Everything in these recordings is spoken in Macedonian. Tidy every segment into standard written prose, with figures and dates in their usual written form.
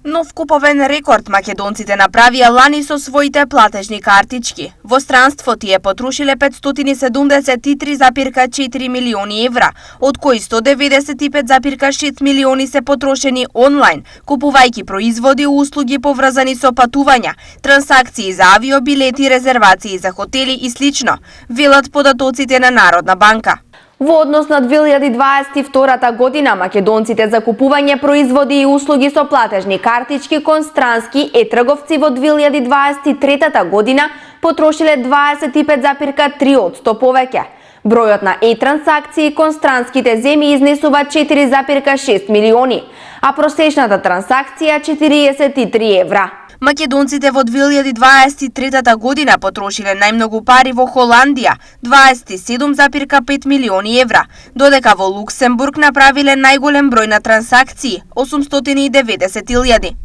Нов куповен рекорд македонците направија лани со своите платежни картички. Во странство тие потрошиле 573,4 милиони евра, од кои 195,6 милиони се потрошени онлайн, купувајќи производи и услуги поврзани со патувања, трансакции за авиобилети, резервации за хотели и слично, велат податоците на Народна банка. Во однос на 2022 година, македонците за купување производи и услуги со платежни картички кон странски е-трговци во 2023 година потрошиле 25,3% повеќе. Бројот на е-трансакции кон странските земји изнесува 4,6 милиони, а просечната трансакција 43 евра. Македонците во 2023 година потрошиле најмногу пари во Холандија, 27,5 милиони евра, додека во Луксембург направиле најголем број на трансакции, 890.000.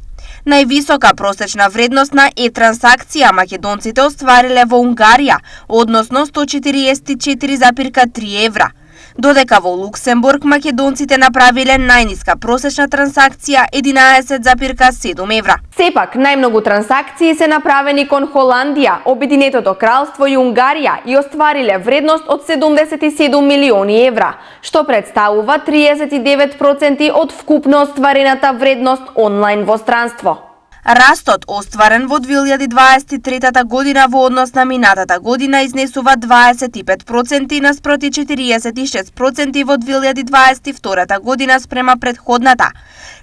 Највисока просечна вредност на е-трансакција македонците оствариле во Унгарија, односно 144,3 евра, додека во Луксембург македонците направиле најниска просечна трансакција 11,7 евра. Сепак, најмногу трансакции се направени кон Холандија, Обединетото кралство и Унгарија и оствариле вредност од 77 милиони евра, што представува 39% од вкупно остварената вредност онлайн во странство. Растот остварен во 2023 година во однос на минатата година изнесува 25% наспроти 46% во 2022 година спрема предходната.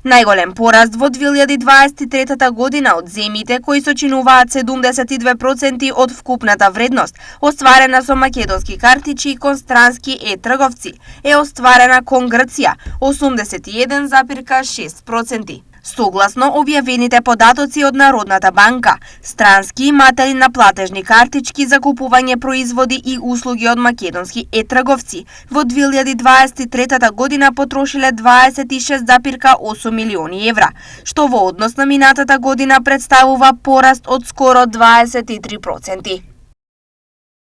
Најголем пораст во 2023 година од земјите кои сочинуваат 72% од вкупната вредност, остварена со македонски картичи и кон странски е-трговци, е остварена кон Грција, 81,6%. Согласно објавените податоци од Народната банка, странски иматели на платежни картички за купување производи и услуги од македонски е-трговци во 2023 година потрошиле 26,8 милиони евра, што во однос на минатата година представува пораст од скоро 23%.